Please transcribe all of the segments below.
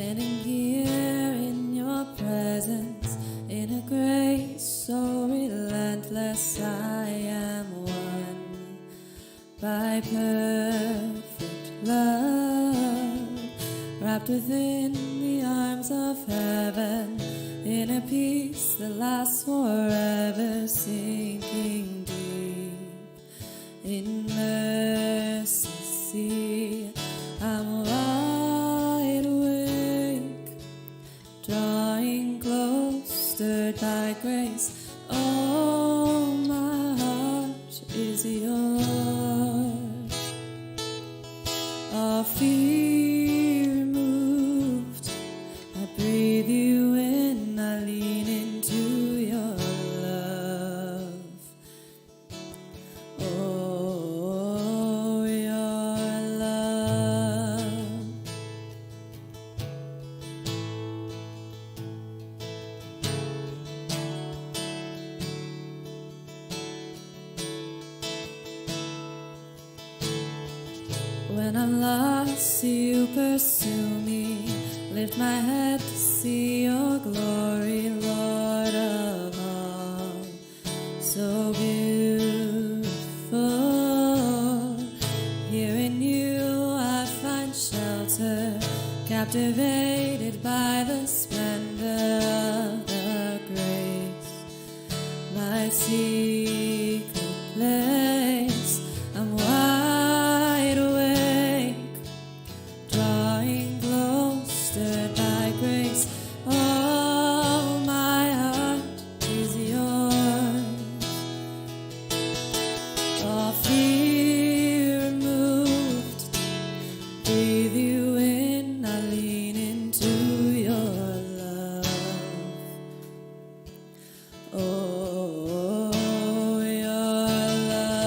Standing here in your presence, in a grace so relentless, I am won by perfect love, wrapped within the arms of heaven, in a peace that lasts forever, sinking deep in mercy. See, I'm wide awake, drawing close, stirred by grace. Oh, my heart is yours. All fear removed, I breathe you in, I lean into your love. Oh, your love. When I'm lost, you pursue me. Lift my head to see your glory, Lord of all. So beautiful. Here in you I find shelter, captivated by the splendor of the grace. My secret place, I'm wide awake, drawing close, stirred by grace. Oh, my heart is yours. All fear removed, breathe you in, I lean into your love. Oh, your love.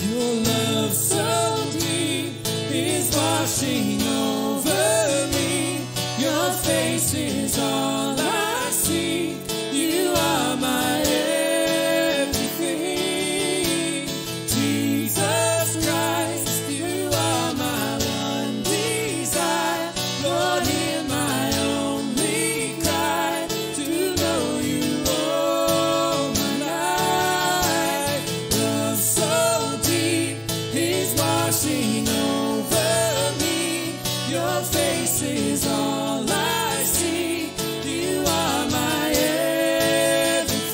Your love so deep is washing over me. Your face is all I see. You are my everything. Jesus Christ, you are my one desire. Lord, hear my only cry, to know you all my life. Love so deep is washing over me. Your face is all I see. You are my everything.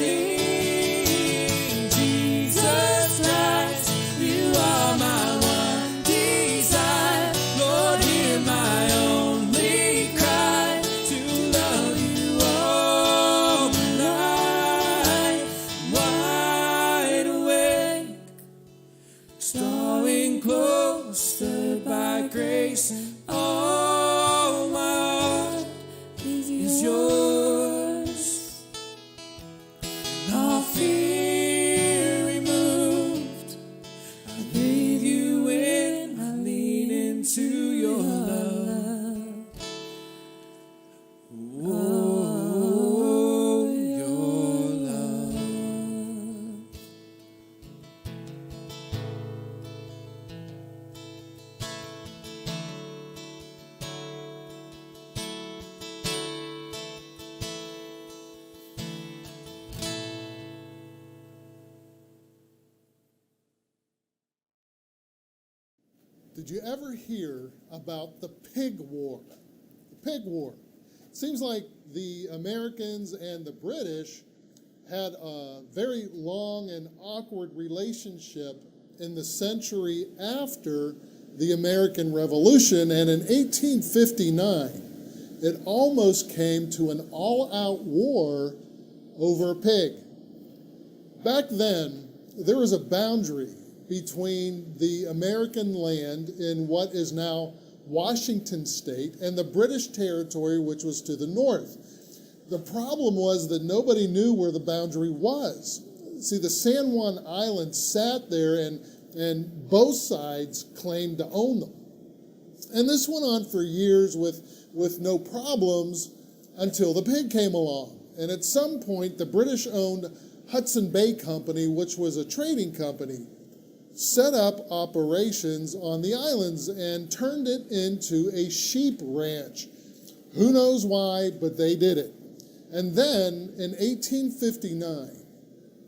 Jesus Christ, you are my one desire. Lord, hear my only cry, to love you all my life. Wide awake, drawing close, stirred by grace. All my heart is yours. All fear removed, I breathe you in, I lean into your love. Oh, your love. Did you ever hear about the pig war? The pig war. It seems like the Americans and the British had a very long and awkward relationship in the century after the American Revolution, and in 1859, it almost came to an all-out war over a pig. Back then, there was a boundary between the American land in what is now Washington State and the British territory, which was to the north. The problem was that nobody knew where the boundary was. See, the San Juan Islands sat there, and both sides claimed to own them. And this went on for years with no problems until the pig came along. And at some point, the British-owned Hudson Bay Company, which was a trading company, set up operations on the islands and turned it into a sheep ranch. Who knows why, but they did it. And then in 1859,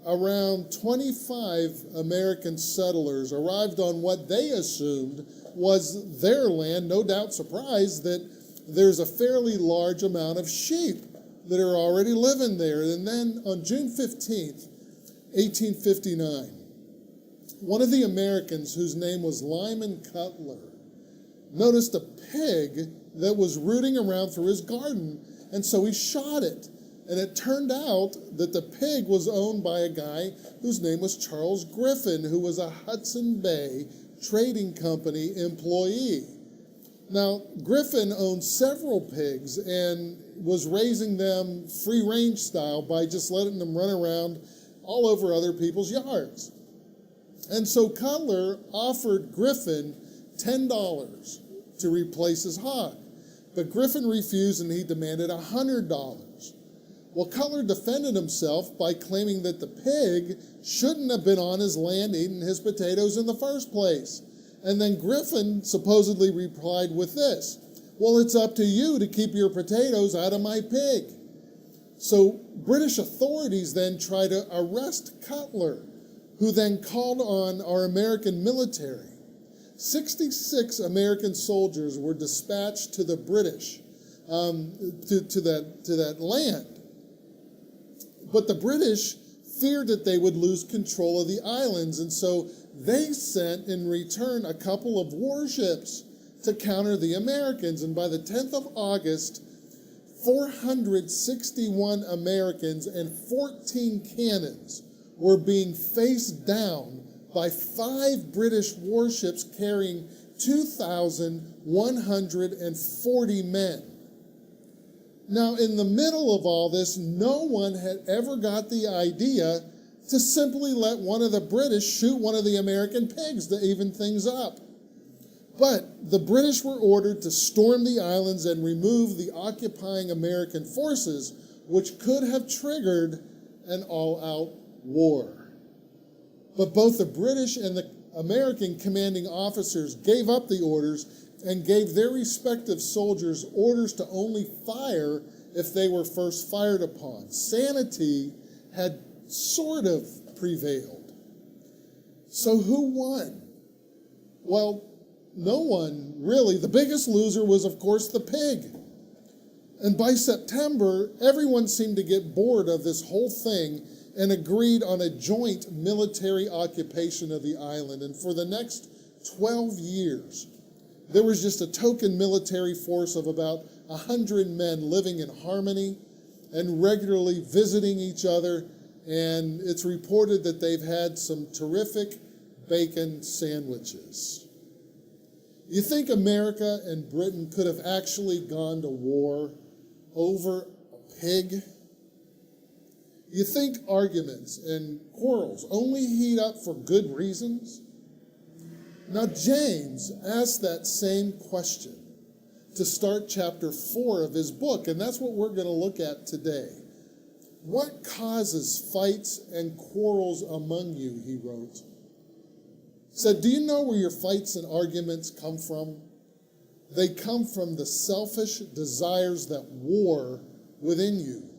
around 25 American settlers arrived on what they assumed was their land, no doubt surprised that there's a fairly large amount of sheep that are already living there. And then on June 15th, 1859, one of the Americans, whose name was Lyman Cutler, noticed a pig that was rooting around through his garden, and so he shot it. And it turned out that the pig was owned by a guy whose name was Charles Griffin, who was a Hudson Bay Trading Company employee. Now, Griffin owned several pigs and was raising them free-range style by just letting them run around all over other people's yards. And so Cutler offered Griffin $10 to replace his hog. But Griffin refused and he demanded $100. Well, Cutler defended himself by claiming that the pig shouldn't have been on his land eating his potatoes in the first place. And then Griffin supposedly replied with this: well, it's up to you to keep your potatoes out of my pig. So British authorities then tried to arrest Cutler, who then called on our American military. 66 American soldiers were dispatched to the British, to that land. But the British feared that they would lose control of the islands, and so they sent in return a couple of warships to counter the Americans. And by the 10th of August, 461 Americans and 14 cannons were being faced down by 5 British warships carrying 2,140 men. Now, in the middle of all this, no one had ever got the idea to simply let one of the British shoot one of the American pigs to even things up. But the British were ordered to storm the islands and remove the occupying American forces, which could have triggered an all-out war. But both the British and the American commanding officers gave up the orders and gave their respective soldiers orders to only fire if they were first fired upon. Sanity had sort of prevailed. So who won? Well, no one really. The biggest loser was, of course, the pig. And by September, everyone seemed to get bored of this whole thing and agreed on a joint military occupation of the island. And for the next 12 years, there was just a token military force of about 100 men living in harmony and regularly visiting each other. And it's reported that they've had some terrific bacon sandwiches. You think America and Britain could have actually gone to war over a pig? You think arguments and quarrels only heat up for good reasons? Now, James asked that same question to start chapter 4 of his book, and that's what we're going to look at today. What causes fights and quarrels among you, he wrote. He said, do you know where your fights and arguments come from? They come from the selfish desires that war within you.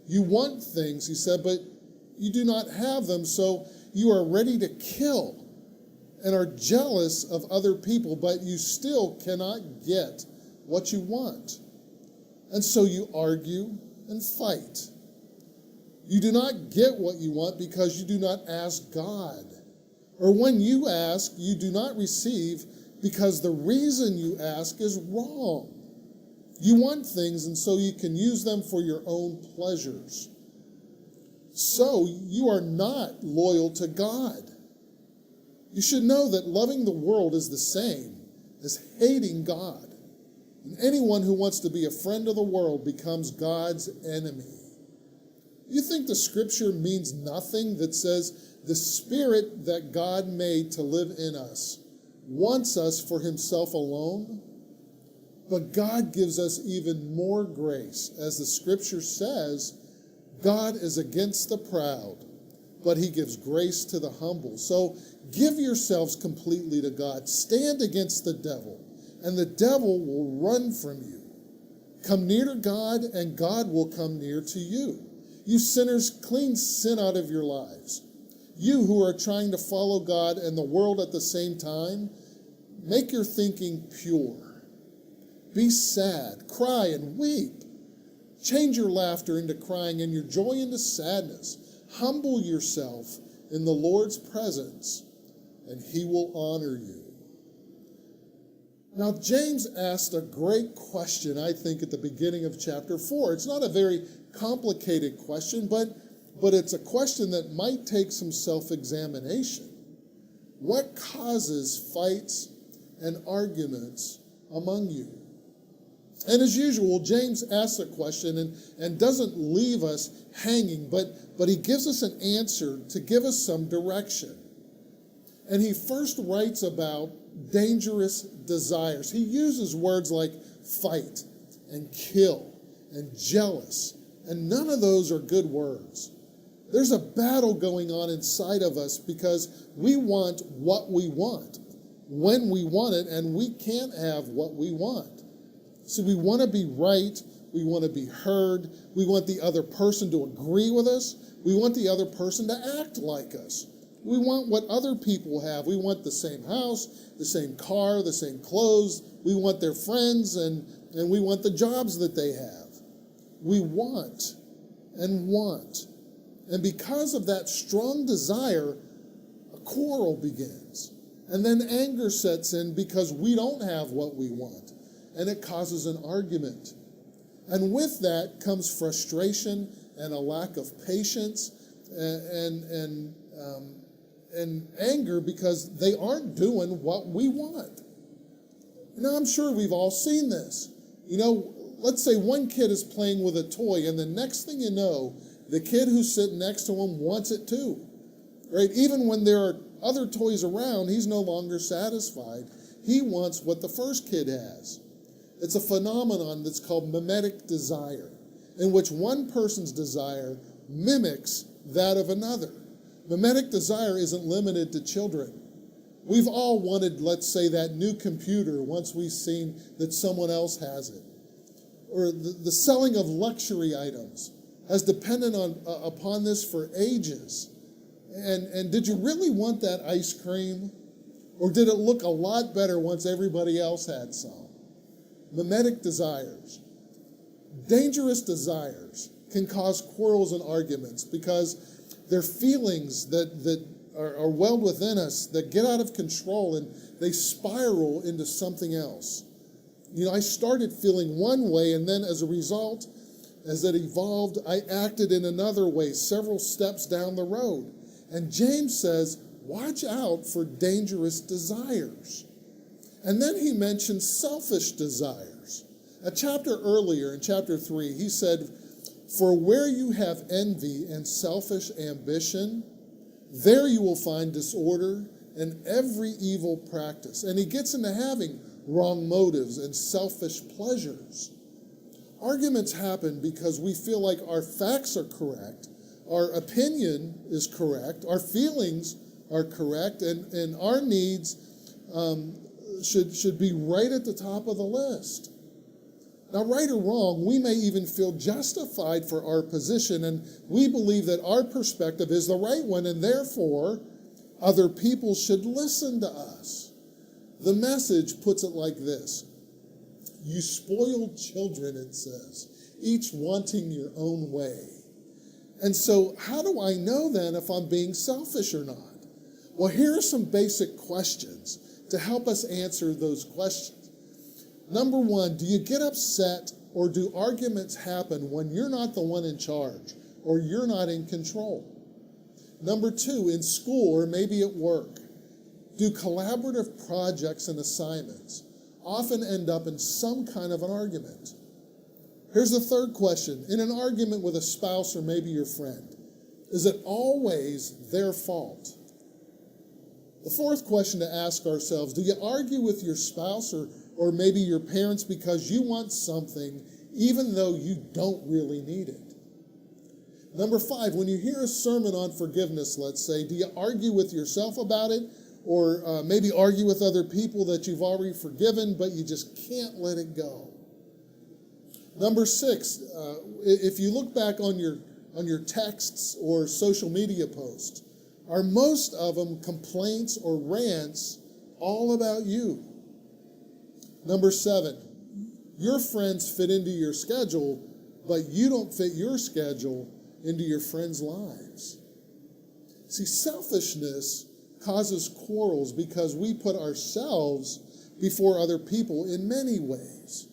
You want things, he said, but you do not have them, so you are ready to kill and are jealous of other people, but you still cannot get what you want. And so you argue and fight. You do not get what you want because you do not ask God. Or when you ask, you do not receive because the reason you ask is wrong. You want things and so you can use them for your own pleasures. So you are not loyal to God. You should know that loving the world is the same as hating God. And anyone who wants to be a friend of the world becomes God's enemy. You think the scripture means nothing that says the spirit that God made to live in us wants us for himself alone? But God gives us even more grace. As the scripture says, God is against the proud, but he gives grace to the humble. So give yourselves completely to God. Stand against the devil, and the devil will run from you. Come near to God, and God will come near to you. You sinners, clean sin out of your lives. You who are trying to follow God and the world at the same time, make your thinking pure. Be sad, cry and weep. Change your laughter into crying and your joy into sadness. Humble yourself in the Lord's presence, and he will honor you. Now, James asked a great question, I think, at the beginning of chapter 4. It's not a very complicated question, but it's a question that might take some self-examination. What causes fights and arguments among you? And as usual, James asks a question and doesn't leave us hanging, but he gives us an answer to give us some direction. And he first writes about dangerous desires. He uses words like fight and kill and jealous, and none of those are good words. There's a battle going on inside of us because we want what we want when we want it, and we can't have what we want. So we want to be right, we want to be heard, we want the other person to agree with us, we want the other person to act like us. We want what other people have. We want the same house, the same car, the same clothes. We want their friends, and we want the jobs that they have. We want and want. And because of that strong desire, a quarrel begins. And then anger sets in because we don't have what we want. And it causes an argument. And with that comes frustration and a lack of patience and anger because they aren't doing what we want. Now, I'm sure we've all seen this. You know, let's say one kid is playing with a toy, and the next thing you know, the kid who's sitting next to him wants it too. Right? Even when there are other toys around, he's no longer satisfied. He wants what the first kid has. It's a phenomenon that's called mimetic desire, in which one person's desire mimics that of another. Mimetic desire isn't limited to children. We've all wanted, let's say, that new computer once we've seen that someone else has it. Or the selling of luxury items has depended upon this for ages. And did you really want that ice cream? Or did it look a lot better once everybody else had some? Mimetic desires. Dangerous desires can cause quarrels and arguments because they're feelings that are welled within us that get out of control and they spiral into something else. You know, I started feeling one way, and then as a result, as it evolved, I acted in another way several steps down the road. And James says, watch out for dangerous desires. And then he mentions selfish desires. A chapter earlier, in chapter 3, he said, for where you have envy and selfish ambition, there you will find disorder and every evil practice. And he gets into having wrong motives and selfish pleasures. Arguments happen because we feel like our facts are correct, our opinion is correct, our feelings are correct, and our needs should be right at the top of the list. Now, right or wrong, we may even feel justified for our position, and we believe that our perspective is the right one, and therefore, other people should listen to us. The Message puts it like this: you spoiled children, it says, each wanting your own way. And so, how do I know then if I'm being selfish or not? Well, here are some basic questions to help us answer those questions. Number one, do you get upset or do arguments happen when you're not the one in charge or you're not in control? Number two, in school or maybe at work, do collaborative projects and assignments often end up in some kind of an argument? Here's the third question. In an argument with a spouse or maybe your friend, is it always their fault? The fourth question to ask ourselves, do you argue with your spouse or or maybe your parents because you want something even though you don't really need it. Number 5, when you hear a sermon on forgiveness, let's say, do you argue with yourself about it, or maybe argue with other people that you've already forgiven, but you just can't let it go? Number 6, if you look back on your texts or social media posts, are most of them complaints or rants all about you? Number 7, your friends fit into your schedule, but you don't fit your schedule into your friends' lives. See, selfishness causes quarrels because we put ourselves before other people in many ways.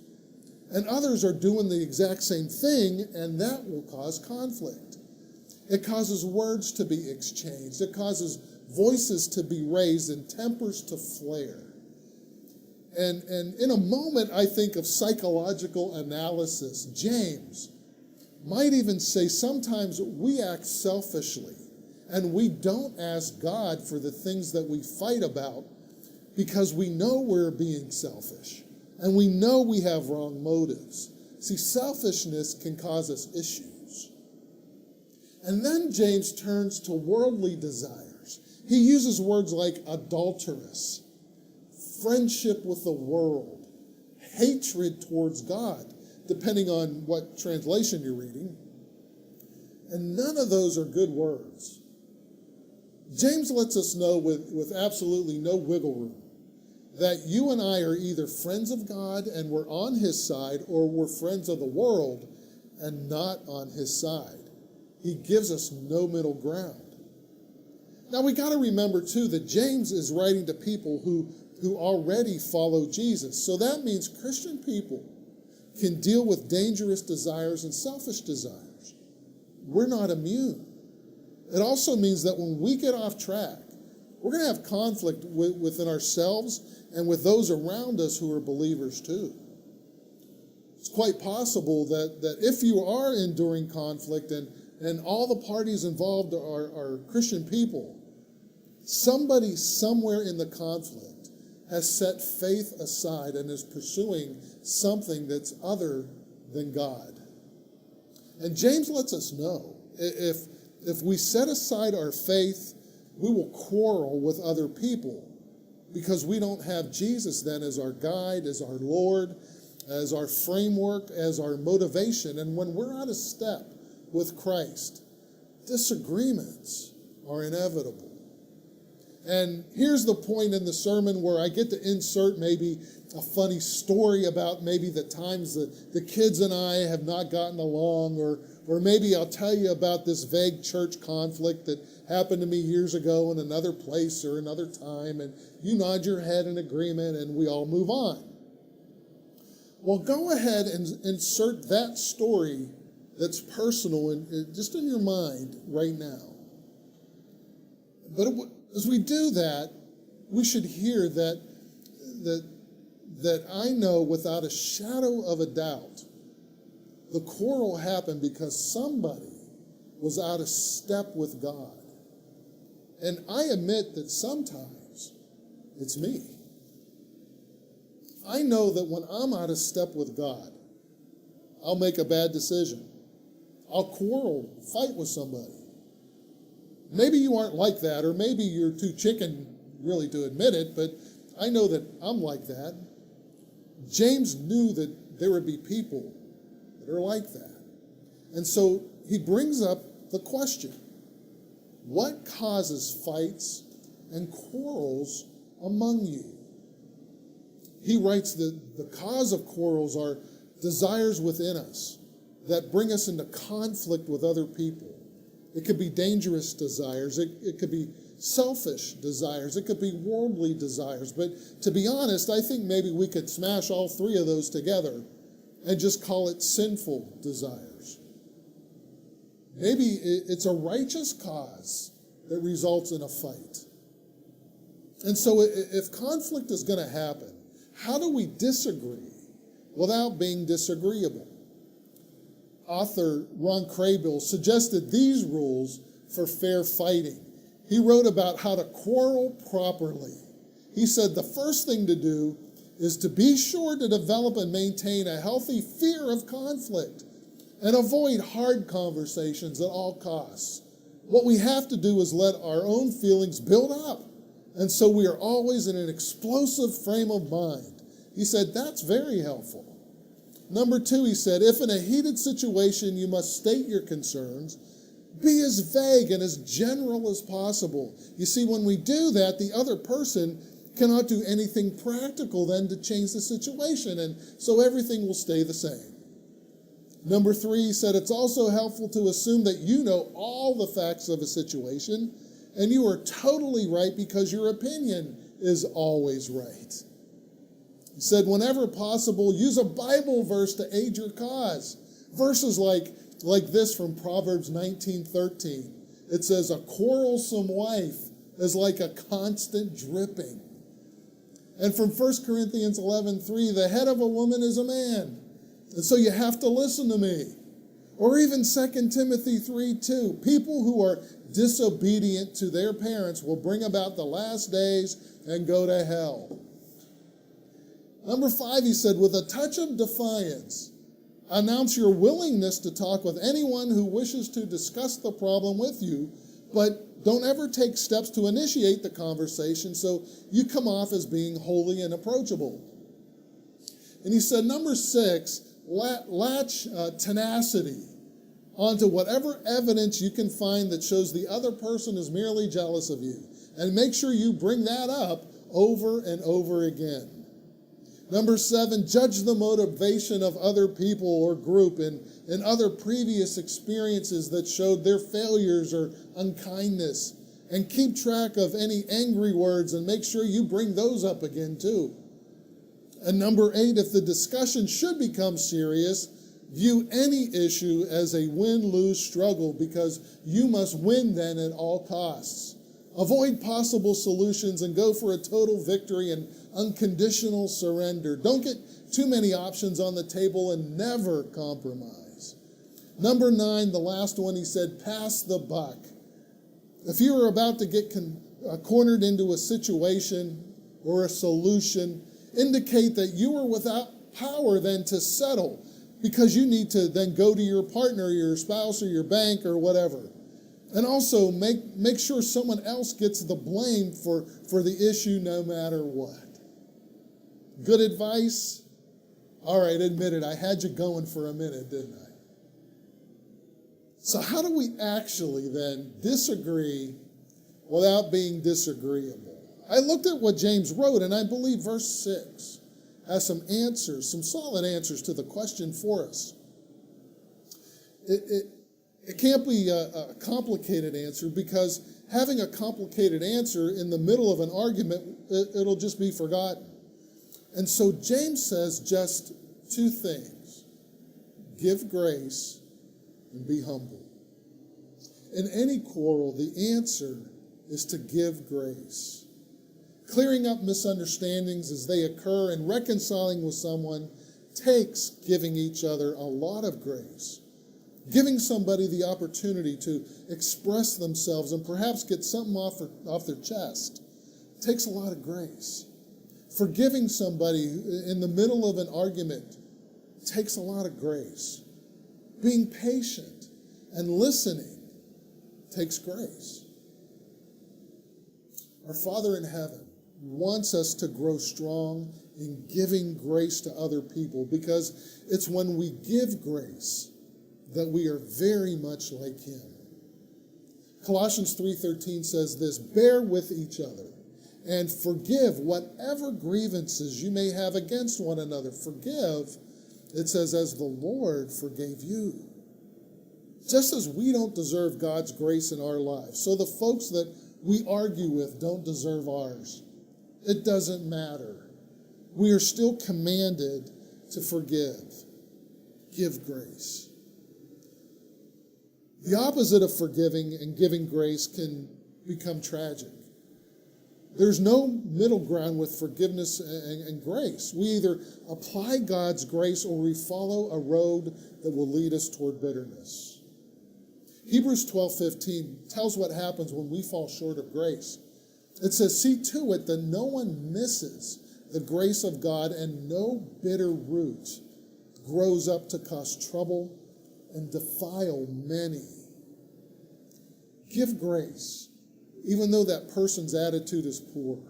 And others are doing the exact same thing, and that will cause conflict. It causes words to be exchanged. It causes voices to be raised and tempers to flare. And in a moment, I think of psychological analysis. James might even say sometimes we act selfishly and we don't ask God for the things that we fight about because we know we're being selfish and we know we have wrong motives. See, selfishness can cause us issues. And then James turns to worldly desires. He uses words like adulterous, friendship with the world, hatred towards God, depending on what translation you're reading. And none of those are good words. James lets us know with absolutely no wiggle room that you and I are either friends of God and we're on his side, or we're friends of the world and not on his side. He gives us no middle ground. Now we got to remember too that James is writing to people who already follow Jesus. So that means Christian people can deal with dangerous desires and selfish desires. We're not immune. It also means that when we get off track, we're going to have conflict within ourselves and with those around us who are believers too. It's quite possible that if you are enduring conflict and all the parties involved are Christian people, somebody somewhere in the conflict has set faith aside and is pursuing something that's other than God. And James lets us know if we set aside our faith, we will quarrel with other people because we don't have Jesus then as our guide, as our Lord, as our framework, as our motivation. And when we're out of step with Christ, disagreements are inevitable. And here's the point in the sermon where I get to insert maybe a funny story about maybe the times that the kids and I have not gotten along, or maybe I'll tell you about this vague church conflict that happened to me years ago in another place or another time, and you nod your head in agreement and we all move on. Well, go ahead and insert that story that's personal just in your mind right now. But as we do that, we should hear that I know without a shadow of a doubt, the quarrel happened because somebody was out of step with God. And I admit that sometimes it's me. I know that when I'm out of step with God, I'll make a bad decision. I'll quarrel, fight with somebody. Maybe you aren't like that, or maybe you're too chicken really to admit it, but I know that I'm like that. James knew that there would be people that are like that. And so he brings up the question, what causes fights and quarrels among you? He writes that the cause of quarrels are desires within us that bring us into conflict with other people. It could be dangerous desires. It could be selfish desires. It could be worldly desires. But to be honest, I think maybe we could smash all three of those together and just call it sinful desires. Maybe it's a righteous cause that results in a fight. And so if conflict is going to happen, how do we disagree without being disagreeable? Author Ron Craybill suggested these rules for fair fighting. He wrote about how to quarrel properly. He said the first thing to do is to be sure to develop and maintain a healthy fear of conflict and avoid hard conversations at all costs. What we have to do is let our own feelings build up, and so we are always in an explosive frame of mind. He said that's very helpful. Number 2, he said, if in a heated situation you must state your concerns, be as vague and as general as possible. You see, when we do that, the other person cannot do anything practical then to change the situation, and so everything will stay the same. Number 3, he said, it's also helpful to assume that you know all the facts of a situation, and you are totally right because your opinion is always right. He said, whenever possible, use a Bible verse to aid your cause. Verses like this from Proverbs 19:13. It says, a quarrelsome wife is like a constant dripping. And from 1 Corinthians 11:3, the head of a woman is a man, and so you have to listen to me. Or even 2 Timothy 3:2, people who are disobedient to their parents will bring about the last days and go to hell. Number 5, he said, with a touch of defiance, announce your willingness to talk with anyone who wishes to discuss the problem with you, but don't ever take steps to initiate the conversation so you come off as being wholly inapproachable. And he said, number 6, latch tenacity onto whatever evidence you can find that shows the other person is merely jealous of you. And make sure you bring that up over and over again. Number 7, judge the motivation of other people or group in other previous experiences that showed their failures or unkindness. And keep track of any angry words and make sure you bring those up again too. And number 8, if the discussion should become serious, view any issue as a win-lose struggle because you must win then at all costs. Avoid possible solutions and go for a total victory and unconditional surrender. Don't get too many options on the table and never compromise. Number 9, the last one, he said, pass the buck. If you are about to get cornered into a situation or a solution, indicate that you are without power then to settle because you need to then go to your partner, your spouse, or your bank or whatever. And also make sure someone else gets the blame for the issue no matter what. Good advice? All right, admit it. I had you going for a minute, didn't I? So how do we actually then disagree without being disagreeable? I looked at what James wrote, and I believe verse 6 has some answers, some solid answers to the question for us. It can't be a complicated answer because having a complicated answer in the middle of an argument, it'll just be forgotten. And so James says just 2 things. Give grace and be humble. In any quarrel, the answer is to give grace. Clearing up misunderstandings as they occur and reconciling with someone takes giving each other a lot of grace. Giving somebody the opportunity to express themselves and perhaps get something off their chest takes a lot of grace. Forgiving somebody in the middle of an argument takes a lot of grace. Being patient and listening takes grace. Our Father in heaven wants us to grow strong in giving grace to other people because it's when we give grace that we are very much like him. Colossians 3:13 says this, bear with each other and forgive whatever grievances you may have against one another. Forgive, it says, as the Lord forgave you. Just as we don't deserve God's grace in our lives, so the folks that we argue with don't deserve ours. It doesn't matter. We are still commanded to forgive. Give grace. The opposite of forgiving and giving grace can become tragic. There's no middle ground with forgiveness and grace. We either apply God's grace or we follow a road that will lead us toward bitterness. Hebrews 12:15 tells what happens when we fall short of grace. It says, see to it that no one misses the grace of God, and no bitter root grows up to cause trouble and defile many. Give grace, even though that person's attitude is poor,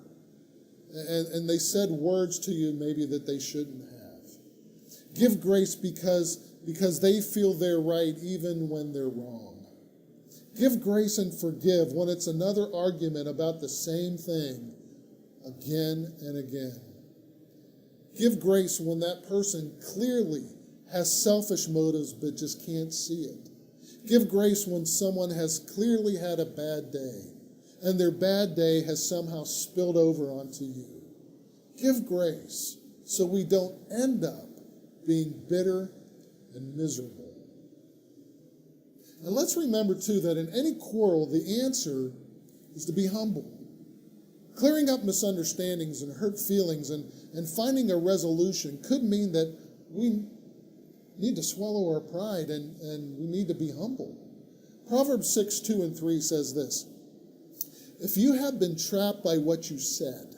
and they said words to you maybe that they shouldn't have. Give grace because they feel they're right even when they're wrong. Give grace and forgive when it's another argument about the same thing again and again. Give grace when that person clearly has selfish motives but just can't see it. Give grace when someone has clearly had a bad day and their bad day has somehow spilled over onto you. Give grace so we don't end up being bitter and miserable. And let's remember too that in any quarrel, the answer is to be humble. Clearing up misunderstandings and hurt feelings and finding a resolution could mean that we need to swallow our pride and we need to be humble. Proverbs 6:2-3 says this: "If you have been trapped by what you said,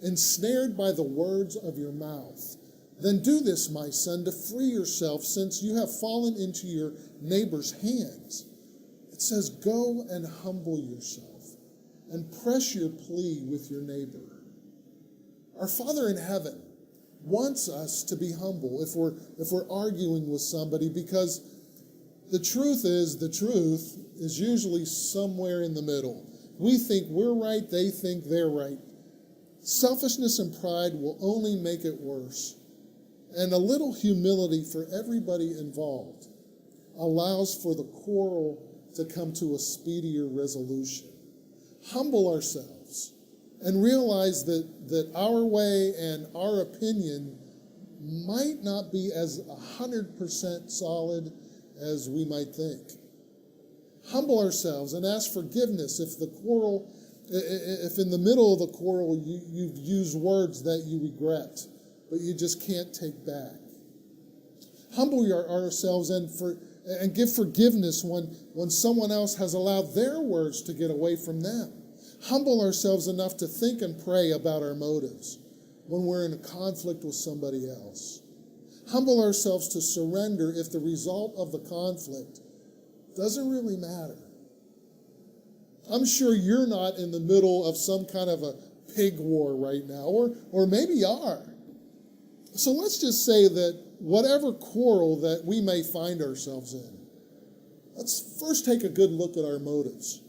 ensnared by the words of your mouth, then do this, my son, to free yourself, since you have fallen into your neighbor's hands." It says, go and humble yourself and press your plea with your neighbor. Our Father in heaven wants us to be humble if we're arguing with somebody, because the truth is usually somewhere in the middle. We think we're right, they think they're right. Selfishness and pride will only make it worse. And a little humility for everybody involved allows for the quarrel to come to a speedier resolution. Humble ourselves and realize that our way and our opinion might not be as 100% solid as we might think. Humble ourselves and ask forgiveness if in the middle of the quarrel you've used words that you regret, but you just can't take back. Humble ourselves and give forgiveness when someone else has allowed their words to get away from them. Humble ourselves enough to think and pray about our motives when we're in a conflict with somebody else. Humble ourselves to surrender if the result of the conflict doesn't really matter. I'm sure you're not in the middle of some kind of a pig war right now, or maybe you are. So let's just say that whatever quarrel that we may find ourselves in, let's first take a good look at our motives.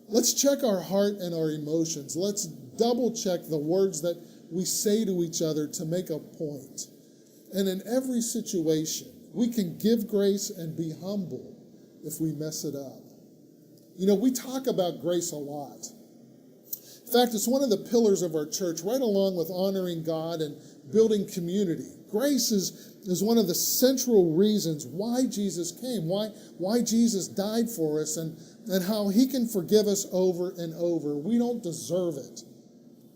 Let's check our heart and our emotions. Let's double check the words that we say to each other to make a point. And in every situation, we can give grace and be humble if we mess it up. You know, we talk about grace a lot. In fact, it's one of the pillars of our church, right along with honoring God and building community. Grace is one of the central reasons why Jesus came, why Jesus died for us, and how he can forgive us over and over. We don't deserve it,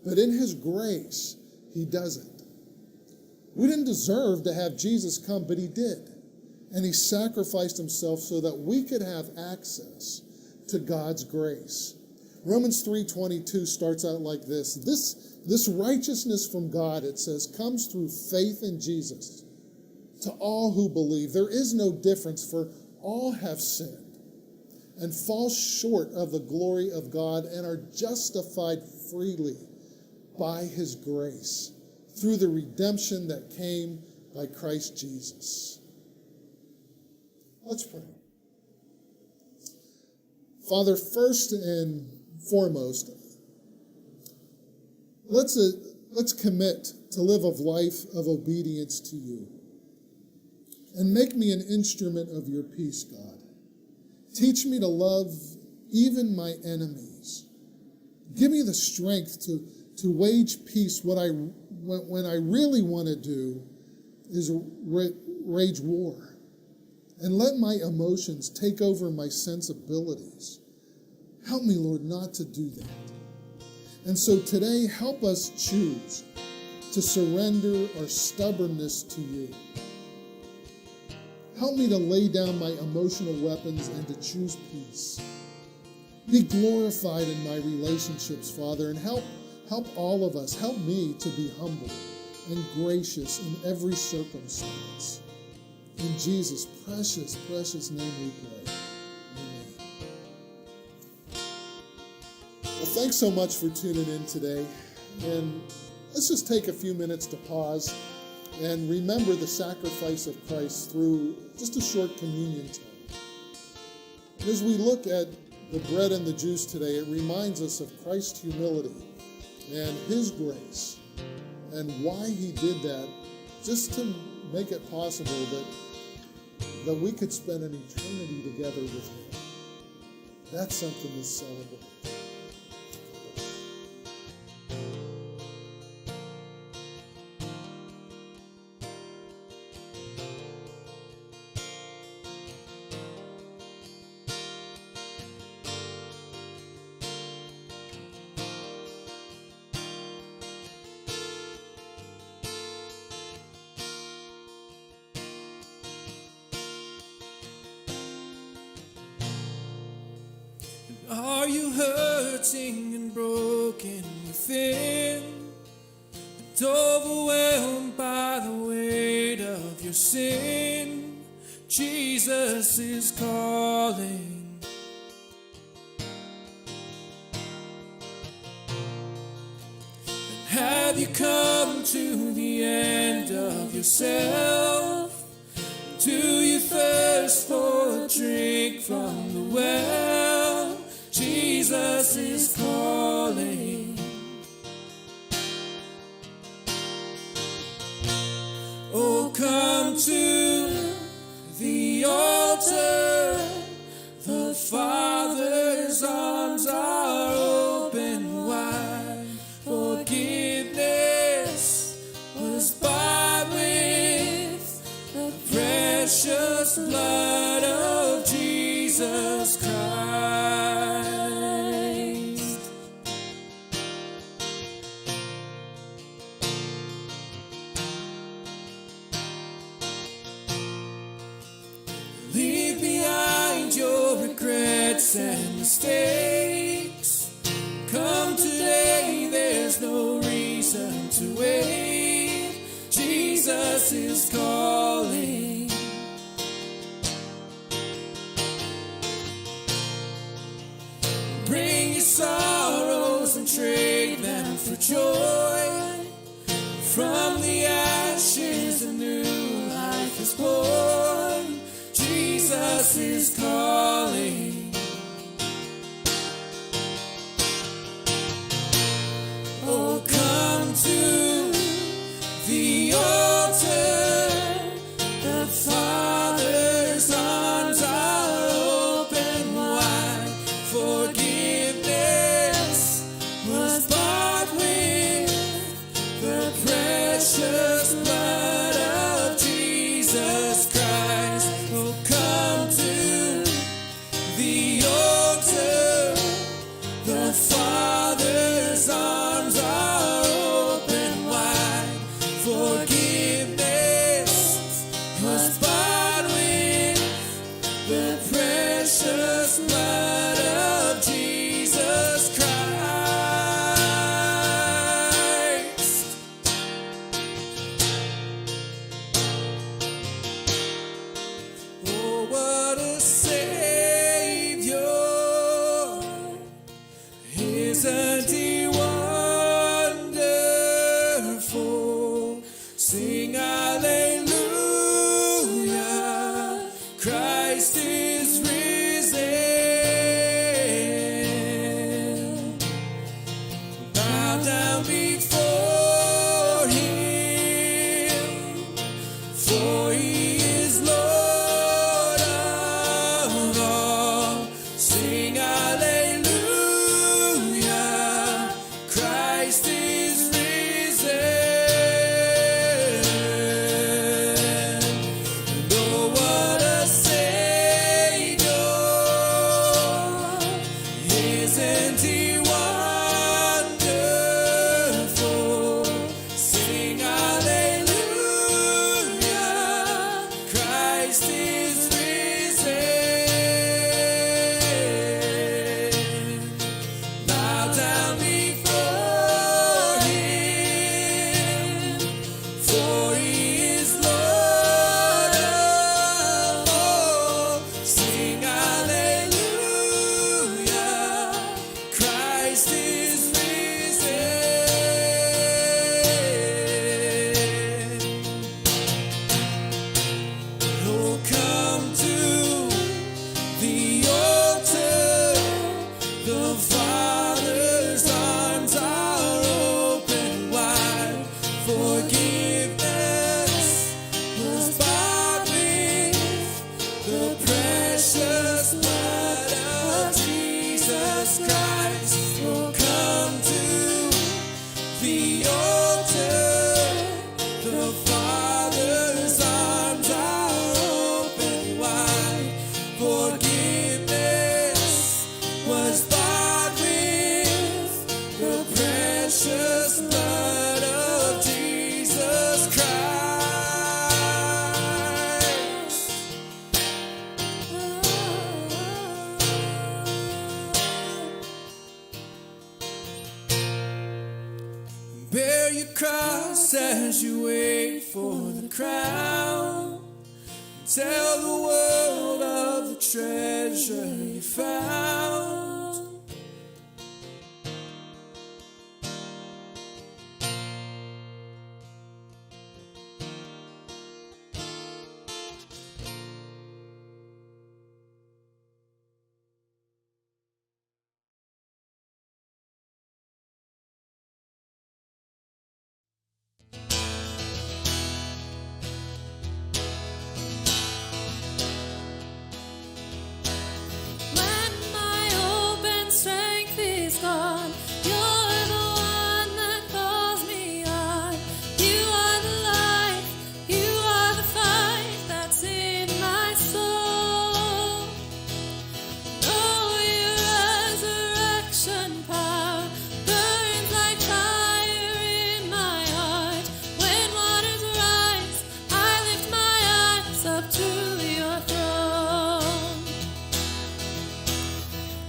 but in his grace, he does it. We didn't deserve to have Jesus come, but he did. And he sacrificed himself so that we could have access to God's grace. Romans 3:22 starts out like this. This righteousness from God, it says, comes through faith in Jesus to all who believe. There is no difference, for all have sinned and fall short of the glory of God and are justified freely by his grace through the redemption that came by Christ Jesus. Let's pray. Father, first and foremost, let's commit to live a life of obedience to you. And make me an instrument of your peace, God. Teach me to love even my enemies. Give me the strength to wage peace. When I really want to do is wage war. And let my emotions take over my sensibilities. Help me, Lord, not to do that. And so today, help us choose to surrender our stubbornness to you. Help me to lay down my emotional weapons and to choose peace. Be glorified in my relationships, Father, and help Help all of us, help me to be humble and gracious in every circumstance. In Jesus' precious, precious name we pray. Amen. Well, thanks so much for tuning in today. And let's just take a few minutes to pause and remember the sacrifice of Christ through just a short communion time. And as we look at the bread and the juice today, it reminds us of Christ's humility and his grace and why he did that, just to make it possible that we could spend an eternity together with him. That's something to celebrate. Are you hurting and broken within, and overwhelmed by the weight of your sin? Jesus is calling. And have you come to the end of yourself? Do you thirst for a drink from the well? Jesus is calling. Oh, come to the altar. The Father's arms are open wide. Forgiveness was bought with the precious blood of Jesus Christ. Leave behind your regrets and mistakes. Come today, there's no reason to wait. Jesus is calling. Bring your sorrows and trade them for joy. From the ashes a new life is born. Jesus is calling. Oh, come to the altar. The Father's arms are open wide. Forgiveness was bought with the precious blood of Jesus Christ. Oh, come to the altar. The Father's arms are open wide. Forgiveness was bought with the precious blood of Jesus Christ. Oh, what a Savior! Isn't he wonderful? Sing hallelujah, Christ is risen. Bow down before him, for he is Lord of all. Sing hallelujah, Christ is risen. And oh, what a Savior! Isn't he wonderful? Sing hallelujah, Christ is risen. Bow down before Christ is risen. Oh, come to the altar. The Father's arms are open wide. Forgiveness was bought with the precious blood of Jesus Christ. Oh, come to the altar. The Father's arms are open wide. Forgiveness was bought with the precious blood of Jesus Christ. Bear your cross as you wait for the crown. Tell the world of the treasure you found. When my hope and strength is gone, you're the one that calls me on. You are the life, you are the fight that's in my soul. Oh, your resurrection power burns like fire in my heart. When waters rise, I lift my eyes up to your throne.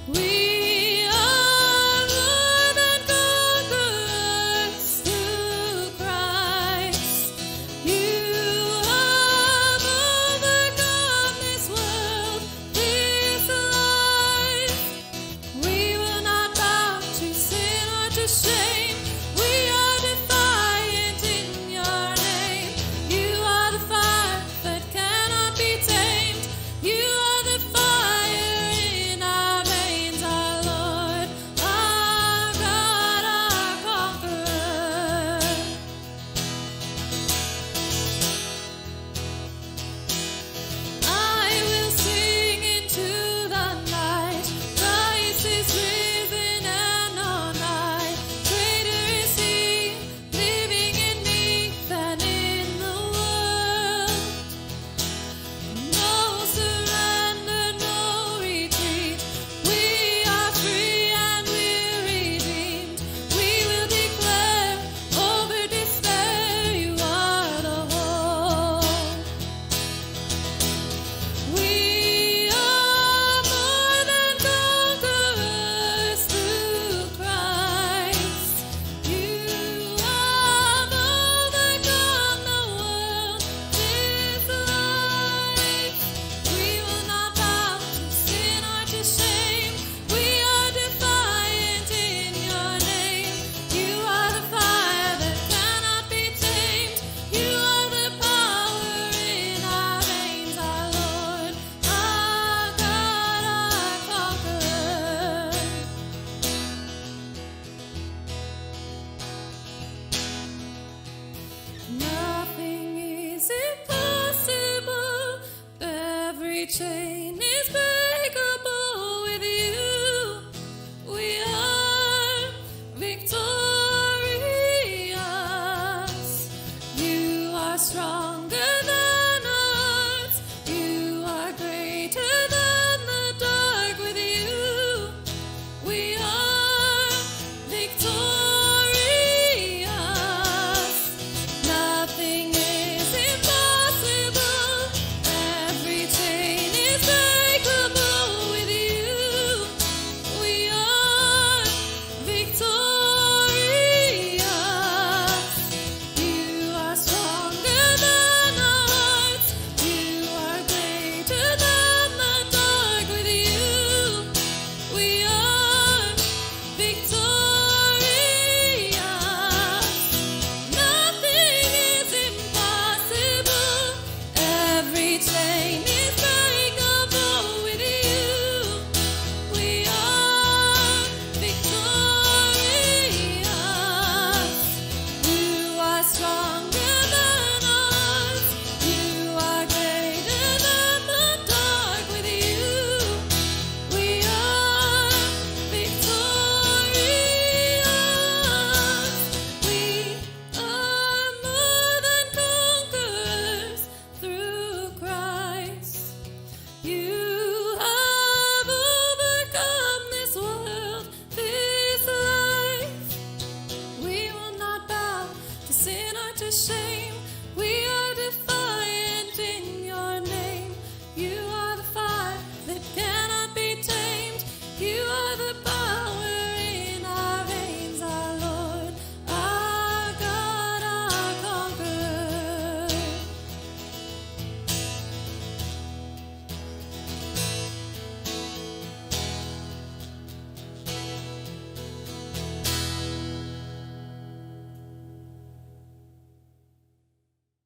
We are more than conquerors through Christ. You have overcome this world, this life. We will not bow to sin or to shame.